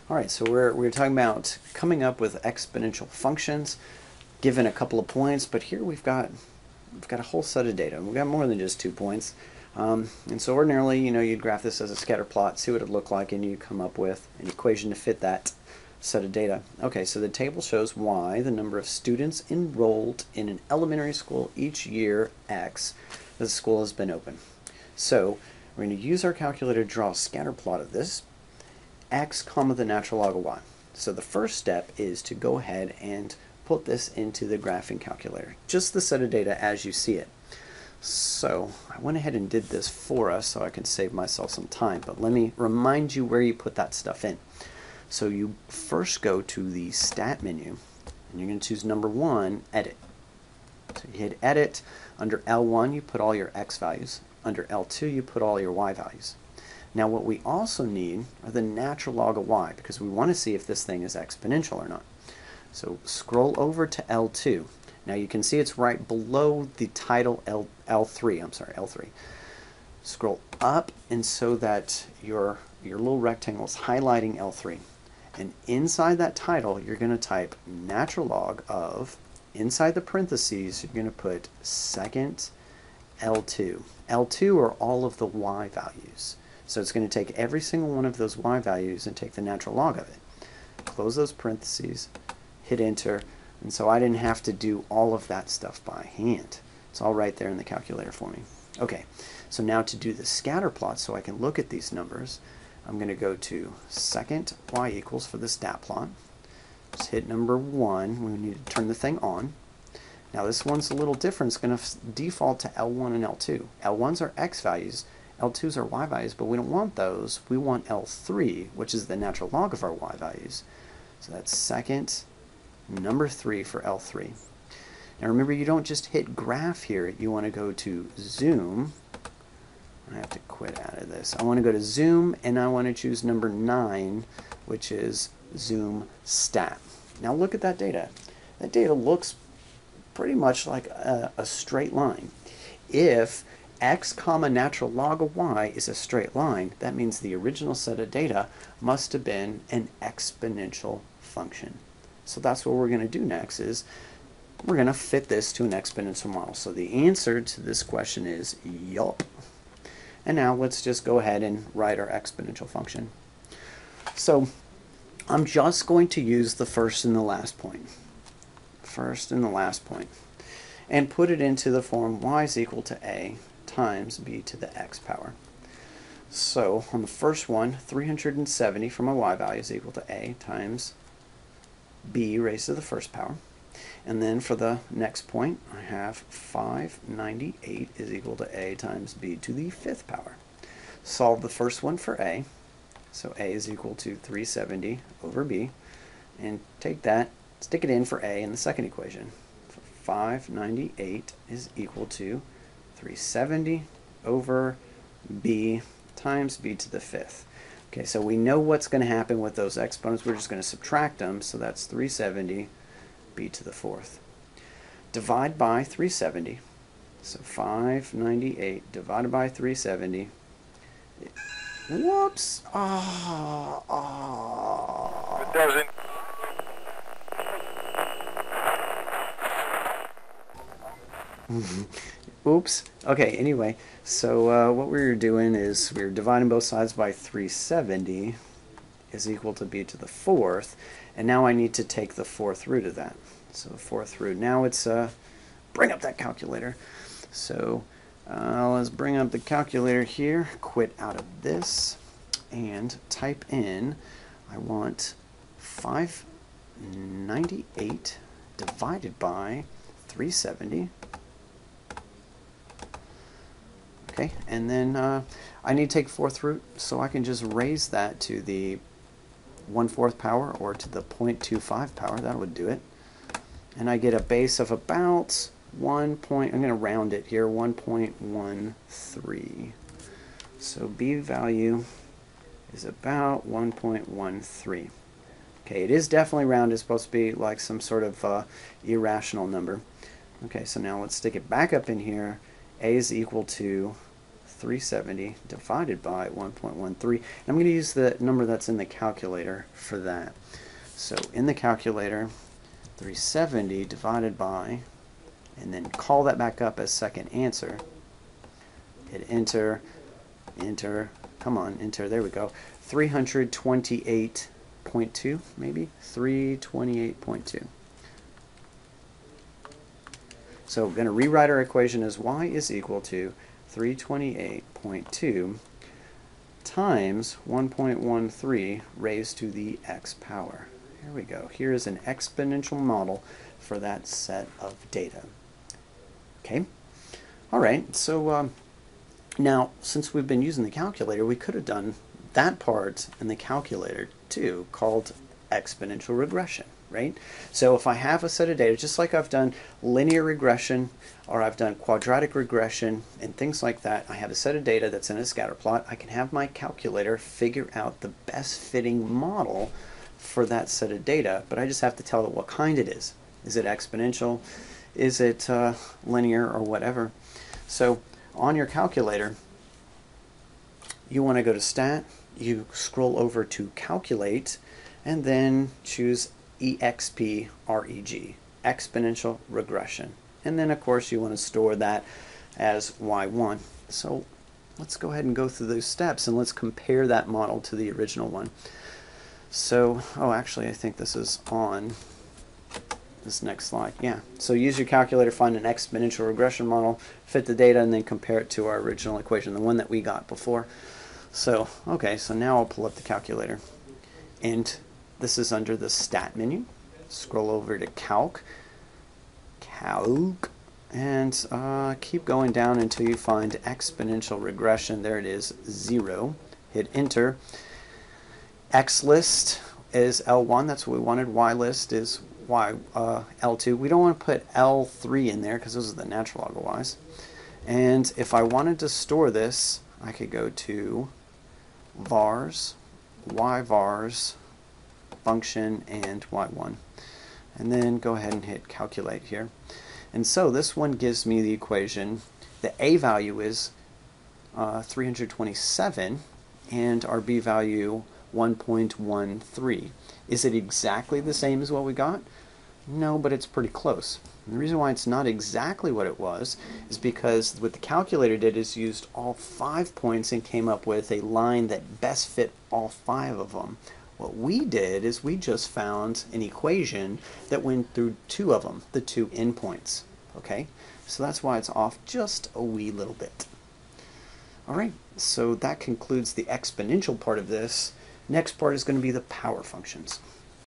All right, so we're talking about coming up with exponential functions given a couple of points, but here we've got a whole set of data. We've got more than just 2 points. And so ordinarily, you'd graph this as a scatter plot, see what it'd look like, and you come up with an equation to fit that set of data. Okay, so the table shows y, the number of students enrolled in an elementary school each year x that the school has been open. So we're going to use our calculator to draw a scatter plot of this, x comma the natural log of y. So the first step is to go ahead and put this into the graphing calculator, just the set of data as you see it. So I went ahead and did this for us so I can save myself some time, but let me remind you where you put that stuff in. So you first go to the Stat menu, and you're going to choose number 1, Edit. So you hit Edit. Under L1 you put all your x values. Under L2 you put all your y values. Now what we also need are the natural log of y, because we want to see if this thing is exponential or not. So scroll over to L2. Now you can see it's right below the title L3. Scroll up, and so that your little rectangle is highlighting L3. And inside that title, you're going to type natural log of, inside the parentheses, you're going to put second L2. L2 are all of the y values. So it's going to take every single one of those y values and take the natural log of it. Close those parentheses, hit enter, and so I didn't have to do all of that stuff by hand. It's all right there in the calculator for me. Okay, so now to do the scatter plot so I can look at these numbers, I'm going to go to second y equals for the stat plot. Just hit number 1. We need to turn the thing on. Now this one's a little different. It's going to default to L1 and L2. L1s are x values, L2s are y values, but we don't want those. We want L3, which is the natural log of our y values. So that's second, number 3 for L3. Now remember, you don't just hit graph here. You want to go to zoom. I have to quit out of this. I want to go to zoom, and I want to choose number 9, which is zoom stat. Now look at that data. That data looks pretty much like a straight line. If x comma natural log of y is a straight line, that means the original set of data must have been an exponential function. So that's what we're going to do next, is we're going to fit this to an exponential model. So the answer to this question is yup. And now let's just go ahead and write our exponential function. So I'm just going to use the first and the last point. First and the last point. And put it into the form y is equal to a times b to the x power. So on the first one, 370 for my y value is equal to a times b raised to the first power. And then for the next point, I have 598 is equal to a times b to the 5th power. Solve the first one for a. So a is equal to 370 over b. And take that, stick it in for a in the second equation. So 598 is equal to 370 over b times b to the 5th. Okay, so we know what's going to happen with those exponents. We're just going to subtract them, so that's 370 b to the 4th. Divide by 370. So 598 divided by 370. Whoops! It doesn't. Oops. Okay, anyway, so what we were doing is we were dividing both sides by 370 is equal to b to the 4th, and now I need to take the 4th root of that. So the 4th root. Now it's, bring up that calculator. So let's bring up the calculator here, quit out of this, and type in, I want 598 divided by 370. Okay, and then I need to take 4th root, so I can just raise that to the 1/4 power or to the 0.25 power. That would do it. And I get a base of about I'm going to round it here, 1.13. So b value is about 1.13. Okay, it is definitely round. It's supposed to be like some sort of irrational number. Okay, so now let's stick it back up in here. A is equal to 370 divided by 1.13. And I'm going to use the number that's in the calculator for that. So in the calculator, 370 divided by, and then call that back up as second answer. Hit enter, enter, come on, enter, there we go. 328.2, maybe? 328.2. So we're going to rewrite our equation as y is equal to 328.2 times 1.13 raised to the x power. Here we go. Here is an exponential model for that set of data. Okay? All right, so now, since we've been using the calculator, we could have done that part in the calculator too, called exponential regression, right? So if I have a set of data, just like I've done linear regression or I've done quadratic regression and things like that, I have a set of data that's in a scatter plot. I can have my calculator figure out the best fitting model for that set of data, but I just have to tell it what kind it is. Is it exponential? Is it linear or whatever? So on your calculator, you want to go to Stat, you scroll over to Calculate, and then choose EXPREG, Exponential Regression. And then, of course, you want to store that as Y1. So let's go ahead and go through those steps, and let's compare that model to the original one. So, oh, actually, I think this is on this next slide. Yeah, so use your calculator, find an exponential regression model, fit the data, and then compare it to our original equation, the one that we got before. So, okay, so now I'll pull up the calculator. And this is under the Stat menu. Scroll over to Calc, and keep going down until you find exponential regression. There it is, 0. Hit Enter. XList is L1, that's what we wanted. YList is L2. We don't want to put L3 in there because those are the natural log of y's. And if I wanted to store this, I could go to vars, yvars, function, and y1. And then go ahead and hit calculate here. And so this one gives me the equation. The A value is 327 and our B value 1.13. Is it exactly the same as what we got? No, but it's pretty close. And the reason why it's not exactly what it was is because what the calculator did is used all 5 points and came up with a line that best fit all 5 of them. What we did is we just found an equation that went through 2 of them, the 2 endpoints. Okay, so that's why it's off just a wee little bit. All right, so that concludes the exponential part of this. Next part is going to be the power functions.